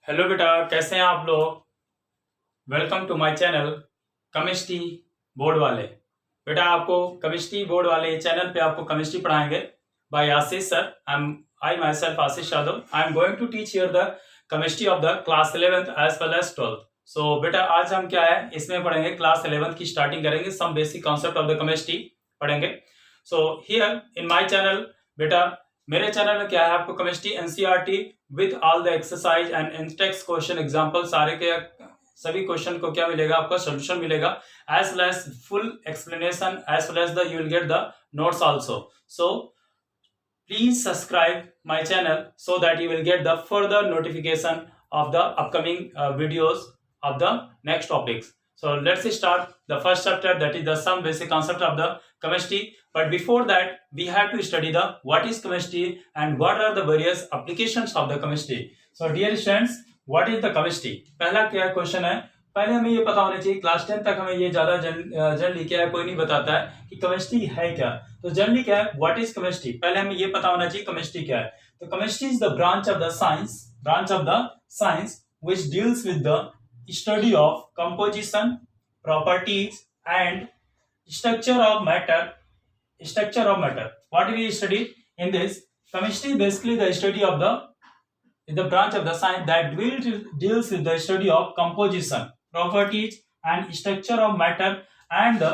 Hello बेटा, कैसे हैं आप लोग। Welcome to my channel chemistry board वाले। बेटा, आपको केमिस्ट्री बोर्ड वाले चैनल पे आपको केमिस्ट्री पढ़ाएंगे by Ashish sir. I myself Ashish Yadav. I am going to teach here the chemistry of the class 11th as well as 12th। So बेटा, आज हम क्या है इसमें पढ़ेंगे, क्लास 11th की स्टार्टिंग करेंगे, some basic concept of the chemistry पढ़ेंगे। So here in my channel बेटा, मेरे चैनल में क्या है, आपको chemistry NCERT with all the exercise and Intex question example सारे के सभी क्वेश्चन को क्या मिलेगा, आपका सोल्यूशन मिलेगा, as well as full explanation, as well as the you will get the notes also. So please subscribe my channel so that you will get the further notification of the upcoming videos of the next topics. So let's start the first chapter, that is the some basic concept of the chemistry. But before that, we have to study the what is chemistry and what are the various applications of the chemistry. So dear students, what is the chemistry? पहला क्या question है, पहले हमें ये पता होना चाहिए, class 10 तक हमें ये ज्यादा जनरली क्या है, कोई नहीं बताता है कि केमिस्ट्री है क्या। तो जनरली क्या है, व्हाट इज केमिस्ट्री, पहले हमें ये पता होना चाहिए केमिस्ट्री क्या है। तो chemistry is the branch of the science which deals with the study of composition, properties and structure of matter. What we study in this chemistry, basically the study of the branch of the science that deals with the study of composition, properties and structure of matter and the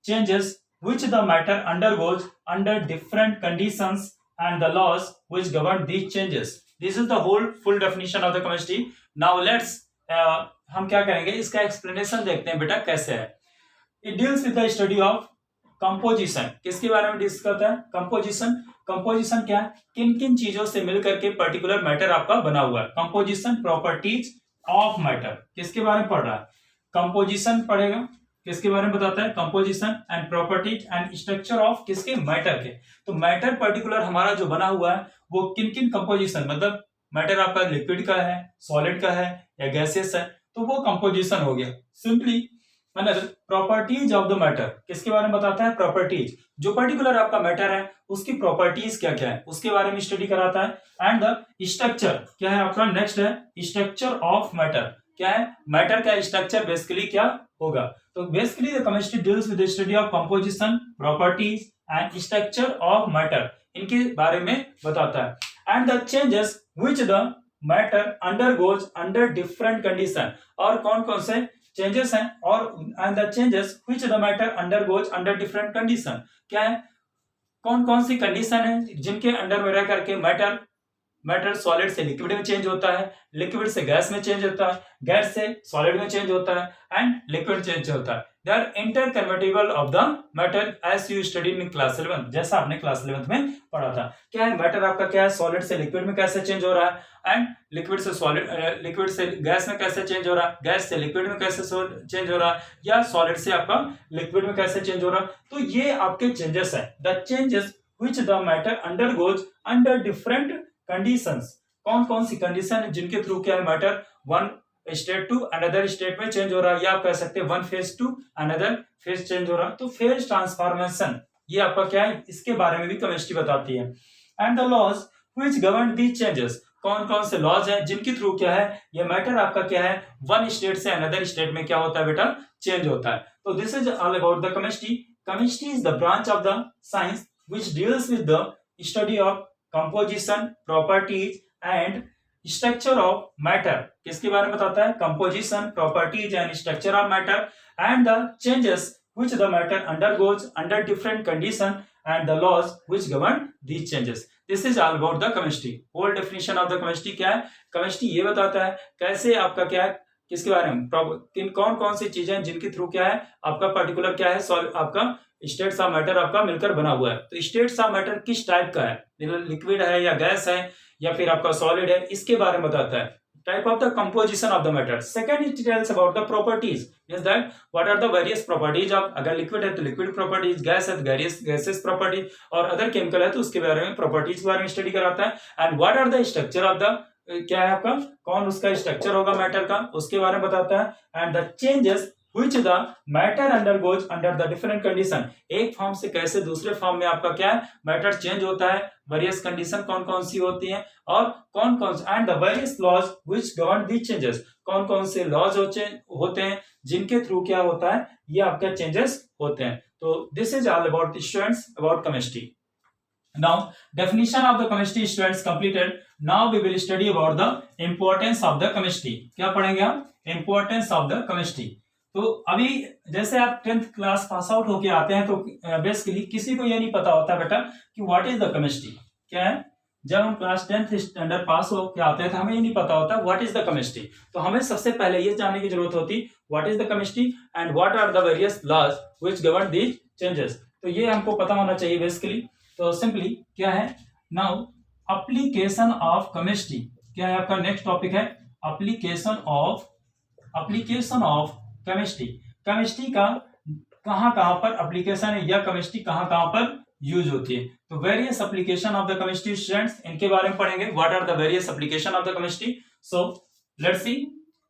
changes which the matter undergoes under different conditions and the laws which govern these changes. This is the whole full definition of the chemistry. Now let's हम क्या करेंगे, इसका explanation देखते हैं बेटा कैसे है। It deals with the study of composition. किसके बारे में डिस्कस करता है, कंपोजिशन। कंपोजिशन क्या है, किन किन चीजों से मिलकर के पर्टिकुलर मैटर आपका बना हुआ है। कंपोजिशन, प्रॉपर्टीज ऑफ मैटर, किसके बारे में पढ़ रहा है, कंपोजिशन पढ़ेगा, किसके बारे में बताता है, composition and properties and structure of किसके, मैटर के। तो मैटर पर्टिकुलर हमारा जो बना हुआ है वो किन किन कंपोजिशन, मतलब मैटर आपका लिक्विड का है, सॉलिड का है या गैसियस है, तो वो कंपोजिशन हो गया। Simply properties of the matter, किसके बारे में बताता है, प्रॉपर्टीज, जो पर्टिकुलर आपका मैटर है उसकी प्रॉपर्टीज क्या क्या है उसके बारे में स्टडी कराता है। एंड द स्ट्रक्चर क्या है आपका, नेक्स्ट है स्ट्रक्चर ऑफ मैटर, क्या है मैटर का स्ट्रक्चर बेसिकली क्या होगा। तो basically the chemistry deals with the study of composition, properties and structure of matter, इनके बारे में बताता है। And the changes which the matter undergoes under different condition, और कौन कौन से चेंजेस हैं, और and the changes which the matter undergoes under different condition, क्या है कौन कौन सी कंडीशन है जिनके अंडर में रह करके मैटर सॉलिड से लिक्विड में चेंज होता है, लिक्विड से गैस में चेंज होता है, गैस से सॉलिड में चेंज होता है एंड लिक्विड चेंज होता है। They are interconvertible of the matter as you studied in class 11, जैसा आपने क्लास 11 में पढ़ा था। क्या है मैटर आपका, क्या है सॉलिड से लिक्विड में कैसे चेंज हो रहा है एंड लिक्विड से सॉलिड, लिक्विड से गैस में कैसे चेंज हो रहा है, गैस से लिक्विड में कैसे चेंज हो रहा है, या सॉलिड से आपका लिक्विड में कैसे चेंज हो रहा है। तो ये आपके चेंजेस है, the changes which the matter undergoes under different conditions, कौन कौन सी कंडीशन है जिनके थ्रू क्या है matter one state to another state में चेंज हो रहा है, या आप कह सकते हैं one phase to another phase change हो रहा है। तो फेज ट्रांसफॉर्मेशन ये आपका क्या है, इसके बारे में भी केमिस्ट्री बताती है। And the laws which govern these changes, कौन कौन से लॉज हैं जिनके थ्रू क्या है ये मैटर आपका क्या है वन स्टेट से अनदर स्टेट में क्या होता है बेटा, चेंज होता है। तो this is all about the chemistry. Chemistry is the branch of the science which deals with the study of composition, properties and structure of matter, किसके बारे में बताता है, composition, properties and structure of matter and the changes which the matter undergoes under different condition and the laws which govern these changes. This is all about the chemistry. Whole definition of the chemistry क्या है, chemistry ये बताता है कैसे आपका क्या है, किसके बारे में, किन कौन कौन सी चीजें जिनके थ्रू क्या है आपका पर्टिकुलर क्या है आपका स्टेट्स ऑफ मैटर आपका मिलकर बना हुआ है। तो स्टेट्स ऑफ मैटर किस टाइप का है, लिक्विड है या गैस है या फिर आपका सॉलिड है, इसके बारे में बताता है। Type of the composition of the matter. Second it tells about the properties, means that what are the various properties of, अगर लिक्विड है तो लिक्विड प्रॉपर्टीज, गैस है तो गैसेस प्रॉपर्टीज, और अदर केमिकल है तो उसके बारे में प्रॉपर्टीज के बारे में स्टडी कराता है। And what are the structure of the, क्या है आपका कौन उसका स्ट्रक्चर होगा मैटर का, उसके बारे में बताता है। And the changes which the matter undergoes under the different condition. एक फॉर्म से कैसे दूसरे फॉर्म में आपका क्या है मैटर चेंज होता है, वेरियस कंडीशन कौन कौन सी होती हैं और कौन कौन and the various laws which govern these changes, कौन कौन से लॉज होते हैं जिनके थ्रू क्या होता है ये आपका चेंजेस होते हैं. तो this is all about students about chemistry. Now definition of the chemistry students completed. Now we will study about the importance of the chemistry. क्या पढ़ेंगे हम? Importance of the chemistry. तो अभी जैसे आप 10th क्लास पास आउट होके आते हैं तो बेसिकली किसी को ये नहीं पता होता बेटा कि व्हाट इज द केमिस्ट्री क्या है. जब हम क्लास 10th स्टैंडर्ड पास होके आते हैं तो हमें ये नहीं पता होता व्हाट इज द केमिस्ट्री. तो हमें सबसे पहले ये जानने की जरूरत होती what is the chemistry and what are the various laws which govern these changes. तो ये हमको पता होना चाहिए बेसिकली. तो सिंपली क्या है नाउ एप्लीकेशन ऑफ केमिस्ट्री क्या है आपका नेक्स्ट टॉपिक है एप्लीकेशन ऑफ केमिस्ट्री. केमिस्ट्री का कहां कहां पर एप्लीकेशन है या केमिस्ट्री कहां कहां पर यूज होती है. तो various application of the chemistry students इनके बारे में पढ़ेंगे what are the various application of the chemistry. So let's see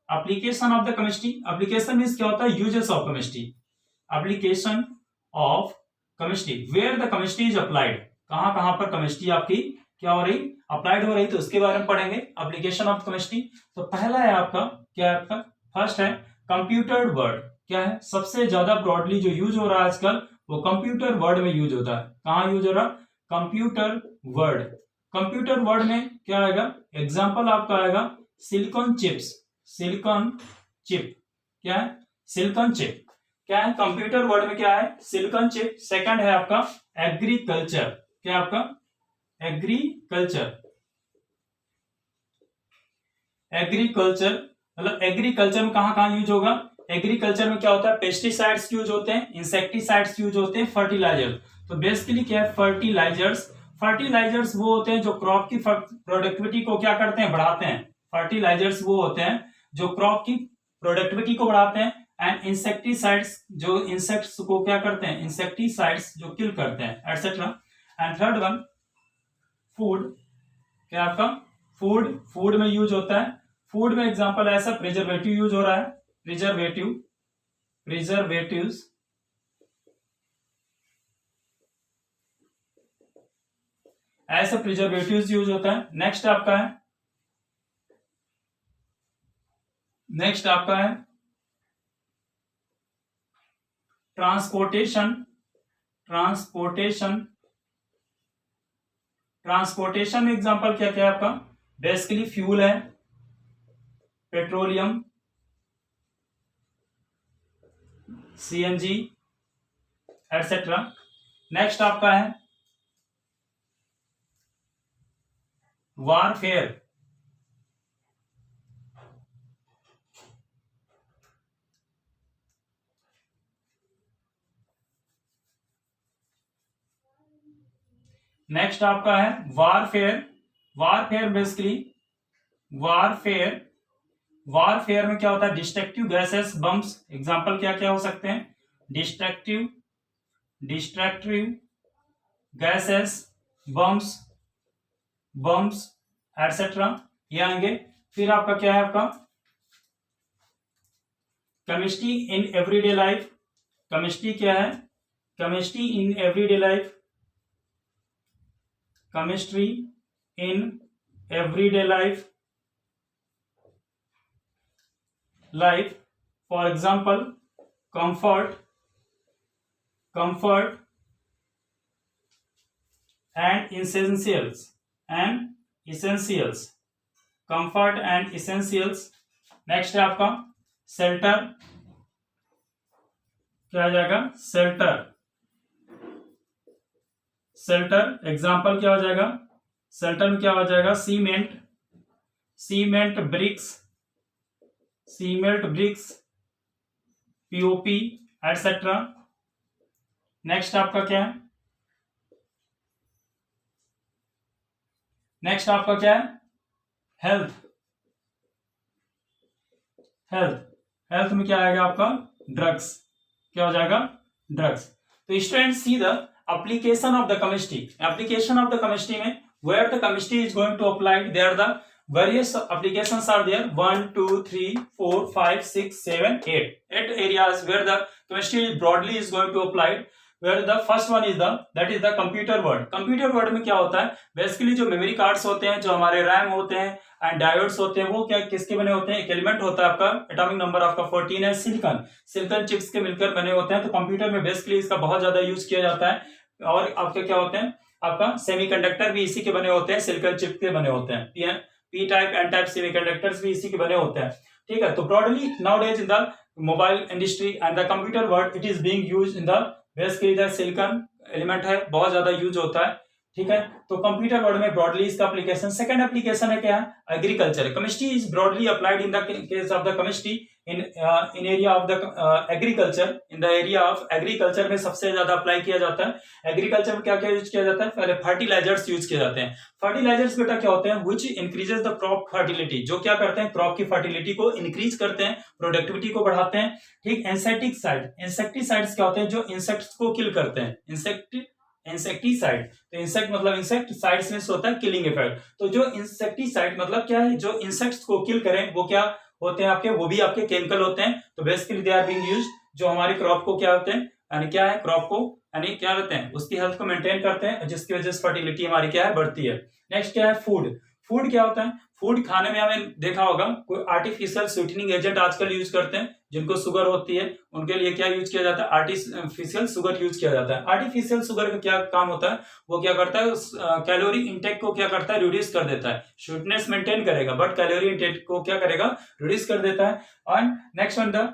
application of the chemistry. Application means क्या होता है uses of chemistry. Application of chemistry where the chemistry is applied कहां कहां पर केमिस्ट्री आपकी क्या हो रही अप्लाइड हो रही तो उसके बारे में पढ़ेंगे एप्लीकेशन ऑफ केमिस्ट्री. तो पहला है आपका क्या है आपका फर्स्ट है कंप्यूटर वर्ड. क्या है सबसे ज्यादा ब्रॉडली जो यूज हो रहा है आजकल वो कंप्यूटर वर्ड में यूज होता है. कहां यूज हो रहा कंप्यूटर वर्ड. कंप्यूटर वर्ड में क्या आएगा एग्जांपल आपका आएगा सिलिकॉन चिप्स. सिलिकॉन चिप क्या है सिलिकॉन चिप क्या है कंप्यूटर वर्ड में क्या है सिलिकॉन चिप. सेकंड है आपका एग्रीकल्चर. क्या आपका एग्रीकल्चर. एग्रीकल्चर मतलब एग्रीकल्चर में कहां कहां यूज होगा. एग्रीकल्चर में क्या होता है पेस्टिसाइड्स यूज होते हैं, इंसेक्टिसाइड्स यूज होते हैं, फर्टिलाइजर. तो बेसिकली क्या है फर्टिलाइजर्स वो होते हैं जो क्रॉप की प्रोडक्टिविटी को क्या करते हैं बढ़ाते हैं. फर्टिलाइजर्स वो होते हैं जो क्रॉप की प्रोडक्टिविटी को बढ़ाते हैं. एंड इंसेक्टिसाइड्स जो इंसेक्ट्स को क्या करते हैं इंसेक्टिसाइड्स जो किल करते हैं etcetera. And third one food. क्या आपका फूड में यूज होता है. फूड में एग्जांपल ऐसा प्रिजर्वेटिव यूज हो रहा है. प्रिजर्वेटिव्स ऐसा प्रिजर्वेटिव्स यूज होता है. नेक्स्ट आपका है ट्रांसपोर्टेशन में एग्जांपल क्या क्या है आपका बेसिकली फ्यूल है पेट्रोलियम सीएनजी एटसेट्रा. नेक्स्ट आपका है वारफेयर. नेक्स्ट आपका है वारफेयर बेसिकली वारफेयर में क्या होता है डिस्ट्रक्टिव गैसेस बम्स. एग्जांपल क्या क्या हो सकते हैं डिस्ट्रक्टिव गैसेस बम्स एटसेट्रा ये आएंगे. फिर आपका क्या है आपका chemistry in everyday life. Chemistry क्या है chemistry in everyday life. Chemistry in everyday life for example comfort and essentials comfort and essentials. Next है आपका शेल्टर. क्या आ जाएगा शेल्टर एग्जांपल क्या हो जाएगा शेल्टर में क्या हो जाएगा cement bricks POP etcetera. Next आपका क्या है हेल्थ में क्या आएगा आपका ड्रग्स. क्या हो जाएगा ड्रग्स. तो students see the application of the chemistry में where the chemistry is going to applied there the Various applications are there, 1, 2, 3, 4, 5, 6, 7, 8. 8 areas where the chemistry broadly is going to apply. Where the first one is that is the computer world. Computer world में क्या होता है, basically जो memory cards होते हैं, जो हमारे RAM होते हैं एंड डायोड्स होते हैं, वो क्या किसके बने होते हैं, एक एलिमेंट होता है आपका, एटॉमिक नंबर आपका 14 है, सिलिकॉन चिप्स के मिलकर बने होते हैं। तो कंप्यूटर में बेसिकली इसका बहुत ज्यादा यूज किया जाता है। और आपके क्या होते हैं, आपका सेमीकंडक्टर भी इसी के बने होते हैं, सिलिकॉन चिप के बने होते हैं। P type N type semiconductors भी इसी के बने होते हैं। ठीक है, तो broadly nowadays in the mobile industry and the computer world it is being used in the basically the silicon element है, बहुत ज्यादा यूज होता है। ठीक है, तो कंप्यूटर वर्ल्ड में ब्रॉडली इसका एप्लीकेशन। सेकंड एप्लीकेशन है क्या है, agriculture. Chemistry is broadly applied in the case of the chemistry in area of the agriculture. In the area of agriculture में सबसे ज्यादा अप्लाई किया जाता है। एग्रीकल्चर में क्या क्या यूज किया जाता है, पहले फर्टिलाइजर्स यूज किए जाते हैं। फर्टिलाइजर्स बेटा क्या होते हैं, which increases the crop fertility, जो क्या करते हैं, क्रॉप की फर्टिलिटी को इंक्रीज करते हैं, प्रोडक्टिविटी को बढ़ाते हैं। ठीक, इंसेक्टिसाइड, इंसेक्टिसाइड्स क्या होते हैं, जो इंसेक्ट्स को किल करते हैं। इंसेक्टिसाइड, तो इंसेक्ट मतलब इंसेक्ट, साइड्स में होता है किलिंग इफेक्ट। तो जो इंसेक्टिसाइड मतलब क्या है, जो इंसेक्ट्स को किल करें, वो क्या होते हैं आपके, वो भी आपके केमिकल होते हैं। तो basically they are being used, जो हमारे क्रॉप को क्या होते हैं, यानी क्या है, क्रॉप को यानी क्या होते हैं, उसकी हेल्थ को मेंटेन करते हैं, जिसकी वजह से फर्टिलिटी हमारी क्या है, बढ़ती है। नेक्स्ट क्या है, फूड। फूड क्या होता है, फूड खाने में हमें देखा होगा कोई आर्टिफिशियल स्वीटनिंग एजेंट आजकल यूज करते हैं, जिनको शुगर होती है उनके लिए क्या यूज किया जाता है, आर्टिफिशियल शुगर यूज किया जाता है। आर्टिफिशियल शुगर का क्या काम होता है, वो क्या करता है, कैलोरी इंटेक को क्या करता है, रिड्यूस कर देता है। स्वीटनेस मेंटेन करेगा बट कैलोरी इंटेक को क्या करेगा, रिड्यूस कर देता है। और next one the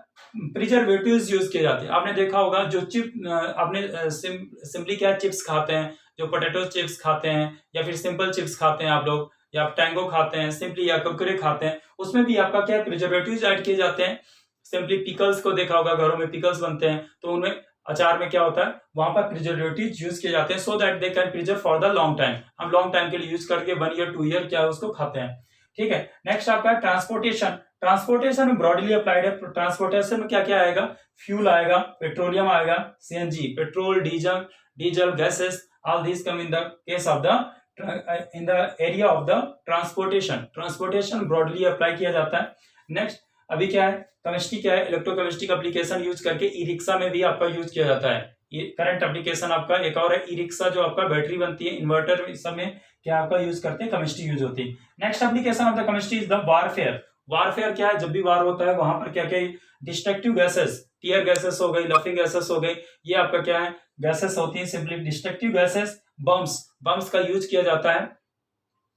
preservatives use किए जाते हैं। आपने देखा होगा जो चिप आपने सिंपली क्या चिप्स खाते हैं, जो पोटैटो चिप्स खाते हैं या फिर सिंपल चिप्स खाते हैं आप लोग, या आप टैंगो खाते हैं सिंपली, या कुरकुरे खाते हैं, उसमें भी आपका क्या प्रिजर्वेटिव्स ऐड किए जाते हैं। सिंपली पिकल्स को देखा होगा, घरों में पिकल्स बनते हैं, तो उनमें अचार में क्या होता है, वहां पर प्रिजर्वेटिव्स यूज किए जाते हैं, so that they can preserve for the long time. हम लॉन्ग टाइम के लिए यूज करके 1 ईयर 2 ईयर क्या उसको खाते हैं। ठीक है, नेक्स्ट आपका ट्रांसपोर्टेशन। ट्रांसपोर्टेशन में ब्रॉडली अप्लाइड है। ट्रांसपोर्टेशन में क्या क्या आएगा, फ्यूल आएगा, पेट्रोलियम आएगा, CNG, petrol, diesel gases, all this come in the case of the in the area of the transportation broadly apply किया जाता है। नेक्स्ट अभी क्या है, केमिस्ट्री क्या है, इलेक्ट्रोकेमिस्ट्री का एप्लीकेशन यूज करके ई रिक्शा में भी आपका यूज किया जाता है। ये करंट एप्लीकेशन आपका एक और है, ई रिक्शा जो आपका बैटरी बनती है, इन्वर्टर सब में क्या आपका यूज करते हैं, केमिस्ट्री यूज होती है। Next application of the chemistry is the warfare. Warfare क्या है, जब भी वार होता है वहां पर क्या क्या डिस्ट्रक्टिव गैसेस, टीयर गैसेस हो गई, लफिंग गैसेस हो गई, ये आपका क्या है, गैसेस होती है सिंपली डिस्ट्रक्टिव गैसेस। बम्स का यूज किया जाता है,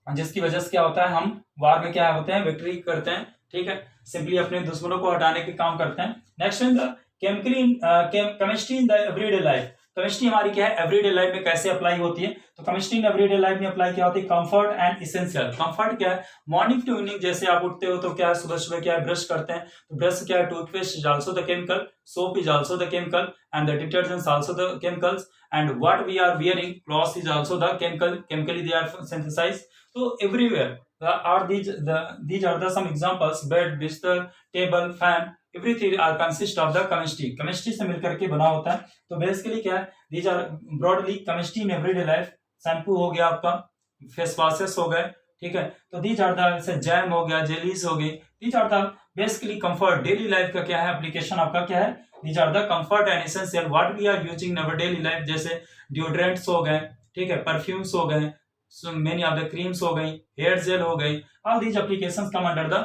जिसकी वजह से क्या होता है, हम वार में क्या होते हैं, विक्ट्री करते हैं। ठीक है, सिंपली अपने दुश्मनों को हटाने के काम करते हैं। Next in the chemistry in the everyday life. Chemistry हमारी क्या है, एवरीडे लाइफ में कैसे अप्लाई होती है, तो केमिस्ट्री इन एवरीडे लाइफ में अप्लाई क्या होती है, कंफर्ट एंड इसेंशियल। कंफर्ट क्या है, मॉर्निंग टू इवनिंग जैसे आप उठते हो तो क्या है, सुबह सुबह क्या है, ब्रश करते हैं, तो ब्रश क्या है, toothpaste is also the chemical, soap is also the chemical, and the detergents also the chemicals, and what we are wearing clothes is also the chemically they are synthesized. So everywhere these are the some examples, bed, बिस्तर, table, fan, everything are consist of the chemistry से मिलकर के बना होता है। तो basically क्या है, these are broadly chemistry in everyday life। Shampoo हो गया आपका, फेस वॉशेस हो गए, ठीक है, तो these are the जैम हो गया, जेलीज हो गई, these are the basically comfort daily life का क्या है, एप्लीकेशन आपका क्या है, these are the comfort and essential what we are using in our daily life। जैसे डिओड्रेंट्स हो गए, ठीक है, परफ्यूम्स हो गए, मेनी ऑफ द क्रीम्स हो गई, हेयर जेल हो गई, all these applications come under the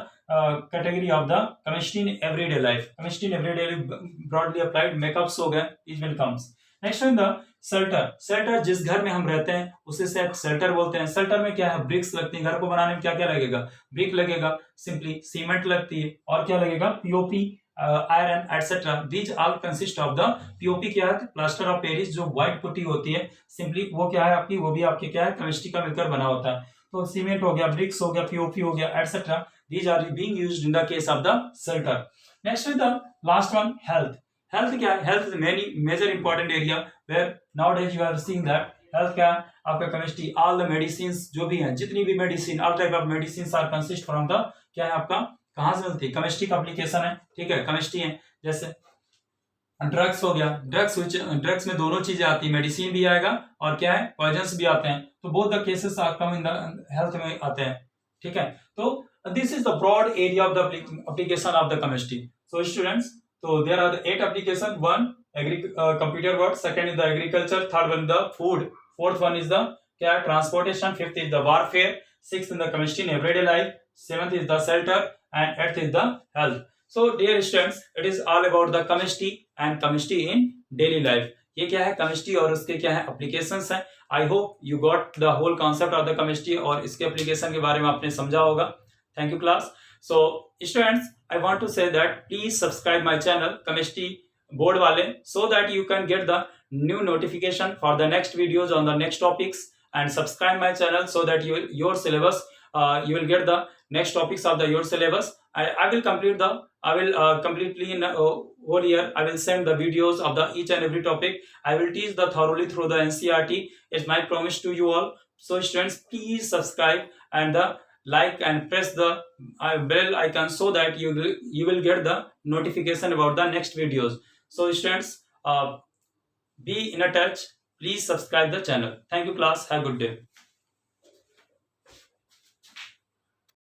category of the chemistry in everyday life. Chemistry in everyday broadly applied makeups हो गए, is will comes. Next in the shelter. Shelter जिस घर में हम रहते हैं उसे से शेल्टर बोलते हैं। शेल्टर में क्या है, ब्रिक्स लगती है, घर को बनाने में क्या क्या लगेगा, ब्रिक लगेगा, सिंपली सीमेंट लगती है, और क्या लगेगा, POP, iron etcetera. These all consist of the POP क्या है, प्लास्टर ऑफ पेरिस, जो व्हाइट पुट्टी होती है सिंपली, वो क्या है आपकी, वो भी आपके क्या है, केमिस्ट्री का मिलकर बना होता है। तो सीमेंट हो गया, ब्रिक्स हो गया, पीओपी हो गया, etcetera, these are being used in the case of the shelter. Next is the last one, health. Health क्या है, health is many major important area where nowadays you are seeing that health क्या है आपका, chemistry, all the medicine जो भी हैं, जितनी भी medicine, all type of medicine are consist from the क्या है आपका, कहां से मिलती है, केमिस्ट्री का एप्लीकेशन है, ठीक है, केमिस्ट्री है। जैसे ड्रग्स हो गया, ड्रग्स में दोनों चीजें आती है, मेडिसिन भी आएगा और क्या है, पॉइजन्स भी आते हैं, तो both the cases are come in the health में आते हैं। ठीक है, तो this is the broad area of the application of the chemistry. So students, so there are the 8 application. One computer work, second is the agriculture, third one the food, fourth one is the क्या transportation, fifth is the warfare, sixth is the chemistry in everyday life, seventh is the shelter, and eighth is the health. So dear students, it is all about the chemistry and chemistry in daily life. ये क्या है chemistry और उसके क्या है applications हैं. I hope you got the whole concept of the chemistry और इसके एप्लीकेशन के बारे में आपने समझा होगा. Thank you class. So students, I want to say that please subscribe my channel chemistry board वाले, so that you can get the new notification for the next videos on the next topics, and subscribe my channel so that your syllabus, you will get the next topics of the your syllabus. I will complete the I will completely in whole year I will send the videos of the each and every topic. I will teach the thoroughly through the NCERT. It's my promise to you all. So students, please subscribe and the like and press the bell icon so that you will get the notification about the next videos. So students, be in a touch. Please subscribe the channel. Thank you class. Have a good day.